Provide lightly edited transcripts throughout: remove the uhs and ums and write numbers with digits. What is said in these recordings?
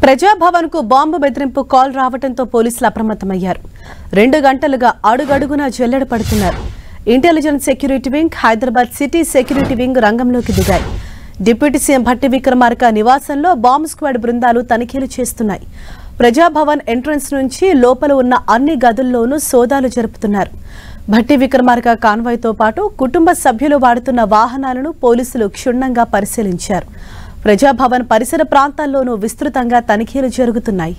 ప్రజాభవన్ కు బాంబు బెదిరింపు కాల్ రావడంతో పోలీసులు అప్రమత్తమయ్యారు. 2 గంటలుగా అడుగడుగునా జల్లెడ పడుతున్నారు. Intelligence security wing, Hyderabad city security wing రంగంలోకి దిగాయి. డిప్యూటీ సీఎం భట్టి విక్రమార్క నివాసంలో బాంబ్ స్క్వాడ్ బృందాలు తనిఖీలు చేస్తున్నాయి. ప్రజాభవన్ ఎంట్రన్స్ నుంచి లోపల ఉన్న అన్ని గదుల్లోనూ సోదాలు జరుపుతున్నారు. భట్టి విక్రమార్క కాన్వాయ్తో పాటు కుటుంబ సభ్యులు వాడుతున్న వాహనాలను పోలీసులు క్షుణ్ణంగా పరిశీలించారు. ప్రజాభవన్ పరిసర ప్రాంతాల్లోనూ విస్తృతంగా తనిఖీలు జరుగుతున్నాయి.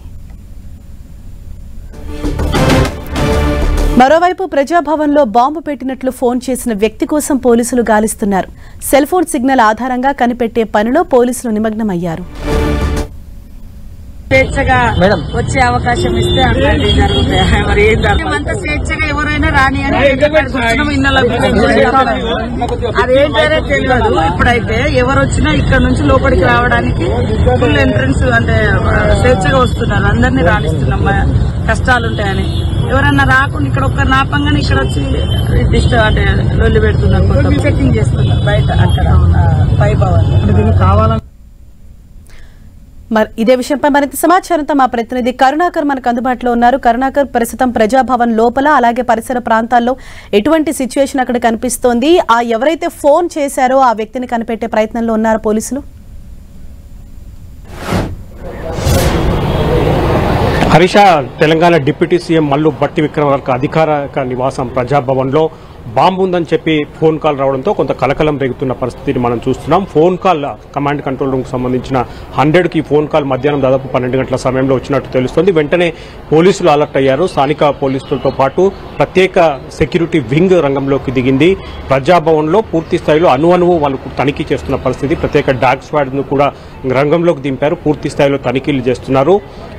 మరోవైపు ప్రజాభవన్లో బాంబు పెట్టినట్లు ఫోన్ చేసిన వ్యక్తి కోసం పోలీసులు గాలిస్తున్నారు. సెల్ ఫోన్ సిగ్నల్ ఆధారంగా కనిపెట్టే పనిలో పోలీసులు నిమగ్నమయ్యారు. స్వేచ్ఛగా వచ్చే అవకాశం ఇస్తే అట్లాంటివి జరుగుతాయి. మరి అంత స్వేచ్ఛగా ఎవరైనా రాని అని అదేంటనే తెలియదు. ఇప్పుడైతే ఎవరు వచ్చినా ఇక్కడ నుంచి లోపలికి రావడానికి ఫుల్ ఎంట్రన్స్ అంటే స్వేచ్ఛగా వస్తున్నారు. అందరినీ రాణిస్తున్నాం, కష్టాలుంటాయని. ఎవరన్నా రాకుండా ఇక్కడ ఒక్కరు నాపంగానే ఇక్కడ వచ్చి డిస్టర్బ్ అంటే లొల్లి పెడుతున్నారు. మొత్తం చెకింగ్ చేస్తున్నారు బయట అక్కడ పై భవన్ కావాలని. ఇదే విషయంపై మరింత సమాచారంతో మా ప్రతినిధి కరుణాకర్ మనకు అందుబాటులో ఉన్నారు. కరుణాకర్, ప్రస్తుతం ప్రజాభవన్ లోపల అలాగే పరిసర ప్రాంతాల్లో ఎటువంటి సిచ్యువేషన్ అక్కడ కనిపిస్తోంది? ఎవరైతే ఫోన్ చేశారో ఆ వ్యక్తిని కనిపెట్టే ప్రయత్నంలో ఉన్నారు పోలీసులు? హరీష, తెలంగాణ డిప్యూటీ సీఎం మల్లు భట్టి విక్రమార్క అధికారిక నివాసం ప్రజాభవన్లో బాంబు ఉందని చెప్పి ఫోన్ కాల్ రావడంతో కొంత కలకలం రేగుతున్న పరిస్థితిని మనం చూస్తున్నాం. Phone call command control room కు సంబంధించిన 100కి ఫోన్ కాల్ మధ్యాహ్నం దాదాపు 12 గంటల సమయంలో వచ్చినట్టు తెలుస్తోంది. వెంటనే పోలీసులు అలర్ట్ అయ్యారు. స్థానిక పోలీసులతో పాటు ప్రత్యేక సెక్యూరిటీ వింగ్ రంగంలోకి దిగింది. ప్రజాభవన్లో పూర్తి స్థాయిలో అణువణువు వాళ్ళు తనిఖీ చేస్తున్న పరిస్థితి. ప్రత్యేక డాగ్ స్క్వాడ్ ను కూడా రంగంలోకి దింపారు. పూర్తి స్థాయిలో తనిఖీలు చేస్తున్నారు.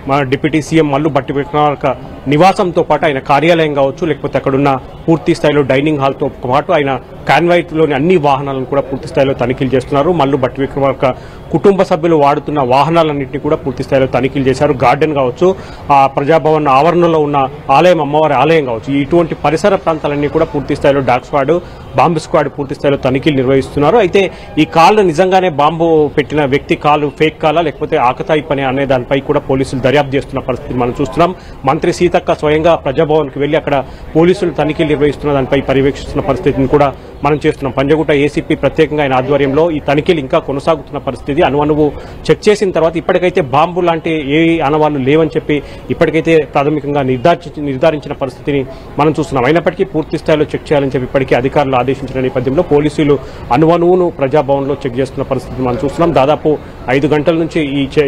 మన డిప్యూటీ సీఎం మల్లు భట్టి విక్రమార్క నివాసంతో పాటు ఆయన కార్యాలయం కావచ్చు, లేకపోతే అక్కడున్న పూర్తి స్థాయిలో డైనింగ్ హాల్తో పాటు ఆయన కాన్వాయ్లోని అన్ని వాహనాలను కూడా పూర్తి స్థాయిలో తనిఖీలు చేస్తున్నారు. మల్లు భట్టి విక్రమార్క కుటుంబ సభ్యులు వాడుతున్న వాహనాలన్నింటినీ కూడా పూర్తి స్థాయిలో తనిఖీలు చేశారు. గార్డెన్ కావచ్చు, ఆ ప్రజాభవన్ ఆవరణలో ఉన్న ఆలయం, అమ్మవారి ఆలయం కావచ్చు, ఇటువంటి పరిసర ప్రాంతాలన్నీ కూడా పూర్తి స్థాయిలో డాగ్ స్క్వాడ్, బాంబు స్క్వాడ్ పూర్తి స్థాయిలో తనిఖీలు నిర్వహిస్తున్నారు. అయితే ఈ కాల్ నిజంగానే బాంబు పెట్టిన వ్యక్తి కాల్ ఫేక్ కాలా లేకపోతే ఆకతాయి పని అనే దానిపై కూడా పోలీసులు దర్యాప్తు చేస్తున్న పరిస్థితి మనం చూస్తున్నాం. మంత్రి సీతక్క స్వయంగా ప్రజాభవన్కి వెళ్లి అక్కడ పోలీసులు తనిఖీలు నిర్వహిస్తున్న దానిపై పర్యవేక్షిస్తున్న పరిస్థితిని కూడా మనం చేస్తున్నాం. పంజగుట్ట ఏసీపీ ప్రత్యేకంగా ఆయన ఆధ్వర్యంలో ఈ తనిఖీలు ఇంకా కొనసాగుతున్న పరిస్థితి. అణువణువు చెక్ చేసిన తర్వాత ఇప్పటికైతే బాంబు లాంటి ఏ ఆనవాళ్లు లేవని చెప్పి ఇప్పటికైతే ప్రాథమికంగా నిర్ధారించిన పరిస్థితిని మనం చూస్తున్నాం. అయినప్పటికీ పూర్తి స్థాయిలో చెక్ చేయాలని చెప్పి ఇప్పటికీ అధికారులు ఆదేశించిన నేపథ్యంలో పోలీసులు అణువణువును ప్రజాభవన్లో చెక్ చేస్తున్న పరిస్థితి మనం చూస్తున్నాం. దాదాపు 5 గంటల నుంచి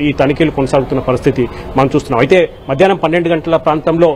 ఈ తనిఖీలు కొనసాగుతున్న పరిస్థితి మనం చూస్తున్నాం. అయితే మధ్యాహ్నం 12 గంటల ప్రాంతంలో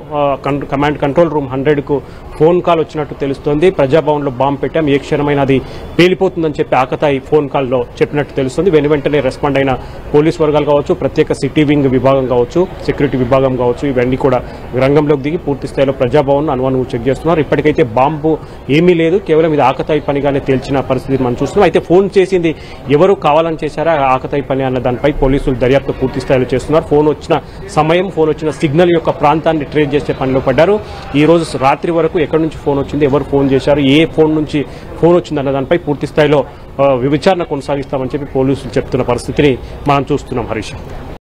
కమాండ్ కంట్రోల్ రూమ్ 100కు ఫోన్ కాల్ వచ్చినట్టు తెలుస్తోంది. ప్రజాభవన్లో బాంబు పెట్టాం, ఏ క్షణమైన అది పేలిపోతుందని చెప్పి ఆకతాయి ఫోన్ కాల్లో చెప్పినట్టు తెలుస్తుంది. వెంటనే రెస్పాండ్ అయిన పోలీస్ వర్గాలు కావచ్చు, ప్రత్యేక సిటీ వింగ్ విభాగం కావచ్చు, సెక్యూరిటీ విభాగం కావచ్చు, ఇవన్నీ కూడా రంగంలోకి దిగి పూర్తి స్థాయిలో ప్రజాభవన్ అణువణువు చెక్ చేస్తున్నారు. ఇప్పటికైతే బాంబు ఏమీ లేదు, కేవలం ఇది ఆకతాయి పనిగానే తేల్చిన పరిస్థితి మనం చూస్తున్నాం. అయితే ఫోన్ చేసింది ఎవరు, కావాలని చేశారా ఆకతాయి పని అన్న దానిపై పోలీసులు దర్యాప్తు పూర్తి స్థాయిలో చేస్తున్నారు. ఫోన్ వచ్చిన సమయం, ఫోన్ వచ్చిన సిగ్నల్ యొక్క ప్రాంతాన్ని ట్రేస్ చేసే పనిలో పడ్డారు. ఈ రోజు రాత్రి వరకు ఎక్కడి నుంచి ఫోన్ వచ్చింది, ఎవరు ఫోన్ చేశారు, ఏ ఫోన్ నుంచి ఫోన్ వచ్చిందన్న దానిపై పూర్తి స్థాయిలో విచారణ కొనసాగిస్తామని చెప్పి పోలీసులు చెప్తున్న పరిస్థితిని మనం చూస్తున్నాం. హరీష్.